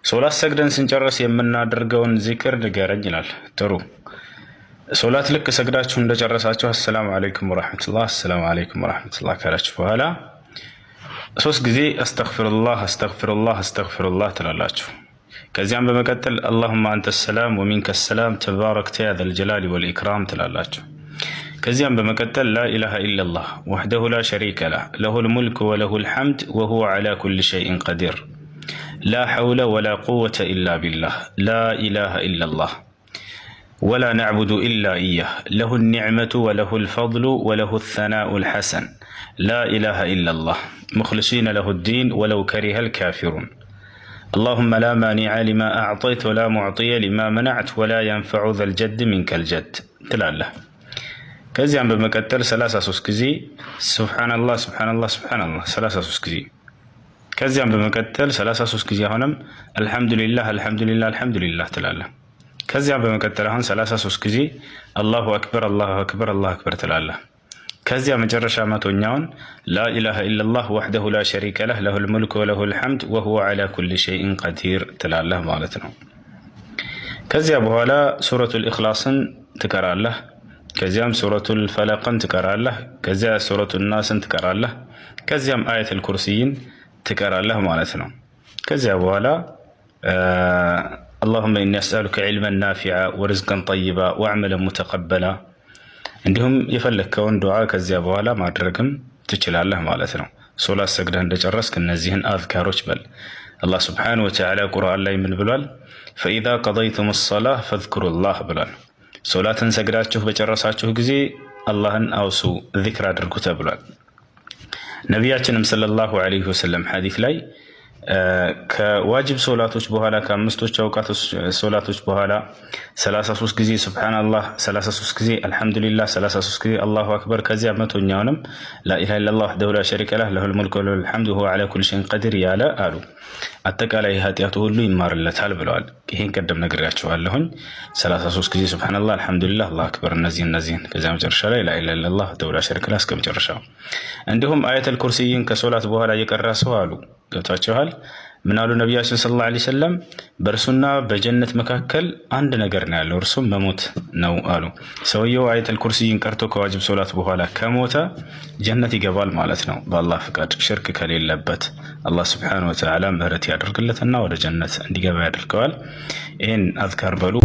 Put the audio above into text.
ሶላት ሰግደን ስንጨርስ የምናደርገውን ዚክር ንገረኝ ይላል። ጥሩ ሶላት ልክ ሰግዳችሁ እንደጨረሳችሁ አሰላሙ አለይኩም ወራህመቱላህ አሰላሙ አለይኩም ወራህመቱላህ ካላችሁ በኋላ 3 ጊዜ አስተግፊሩላህ አስተግፊሩላህ አስተግፊሩላህ ትላላችሁ። ከዚያም በመቀጠል አላሁመ አንተ ሰላም ወሚንከ ሰላም ተባረክተ ያ ዘል ጀላሊ ወልኢክራም ትላላችሁ። ከዚያም በመቀጠል ላኢላሃ ኢለላህ ወህደሁ ላ ሸሪከ ለህ ለሁል ሙልክ ወለሁል ሐምድ ወሁወ ዐላ ኩሊ ሸይኢን ቀዲር ላ ሐውለ ወላ ቁወተ ኢላ ቢላህ ላ ኢላሃ ኢለላህ ወላ ነዕቡዱ ኢላ ኢያህ ለሁ ኒዕመቱ ወለሁ ልፈድሉ ወለሁ ሰናኡ ልሐሰን ላ ኢላሃ ኢለላህ ሙኽሊሲነ ለሁ ዲን ወለው ከሪሀ ልካፊሩን اللهم لا مانع لما أعطيت ولا معطي لما منعت ولا ينفع ذا الجد منك الجد تلاله. كزيان بمكتل 33 كزي سبحان الله سبحان الله سبحان الله 33 كزي. كزيان بمكتل 33 كزي هونم الحمد لله الحمد لله الحمد لله تلاله. كزيان بمكتل هون 33 كزي الله أكبر الله أكبر الله أكبر تلاله. كزيا مجرشا ما تونيون لا إله إلا الله وحده لا شريك له له الملك وله الحمد وهو على كل شيء قدير تلاله مالتنا. كزيا بهالا سورة الإخلاص تكرر له كزيام سورة الفلق تكرر له كزيا سورة الناس تكرر له كزيام آية الكرسيين تكرر له مالتنا. كزيا بهالا اللهم إني أسألك علما نافعا ورزقا طيبا وعملا متقبلا እንዲሁም የፈለከውን ዱዓ ከዚያ በኋላ ማድረግም ትችላለህ ማለት ነው። ሶላት ሰግደህ እንደጨረስክ እነዚህን አዝካሮች በል። አላህ ሱብሓነሁ ወተዓላ ቁርአን ላይ ምን ብሏል? ፈኢዛ ቀደይቱሙ ሰላህ ፈዝኩሩላህ ብሏል። ሶላትን ሰግዳችሁ በጨረሳችሁ ጊዜ አላህን አውሱ ዚክር አድርጉ ተብሏል። ነቢያችንም ሰለላሁ ዐለይሂ ወሰለም ሐዲስ ላይ ከዋጅብ ሶላቶች በኋላ ከአምስቶች አውቃት ሶላቶች በኋላ 33 ጊዜ ሱብሃንአላህ 33 ጊዜ አልሐምዱሊላህ 33 ጊዜ አላሁ አክበር ከዚያ መቶኛውንም ላኢላሃ ኢለላህ ወህደሁ ላ ሸሪከ ለህ ለሁል ሙልኩ ወለሁል ሐምዱ ወሁወ ዐላ ኩሊ ሸይኢን ቀዲር ያለ አሉ አጠቃላይ ኃጢአቱ ሁሉ ይማርለታል ብለዋል። ይሄን ቀደም ነግሬያችኋለሁኝ። 33 ጊዜ ሱብሃንአላህ አልሐምዱሊላህ አላሁ አክበር እነዚህን ከዚያ መጨረሻ ላይ ላኢላሃ ኢለላህ ወህደሁ ላ ሸሪከ ለህ እስከ መጨረሻው። እንዲሁም አየተል ኩርሲይን ከሶላት በኋላ የቀራ ሰው አሉ ገብታችኋል። ምን አሉ ነቢያችን ሰለላሁ ዐለይሂ ወሰለም? በእርሱና በጀነት መካከል አንድ ነገር ነው ያለው እርሱም መሞት ነው አሉ። ሰውየው አየተል ኩርሲይን ቀርቶ ከዋጅብ ሶላት በኋላ ከሞተ ጀነት ይገባል ማለት ነው በአላህ ፍቃድ ሽርክ ከሌለበት። አላህ ሱብሓነሁ ወተዓላ ምህረት ያደርግለትና ወደ ጀነት እንዲገባ ያደርገዋል። ይህን አዝካር በሉ።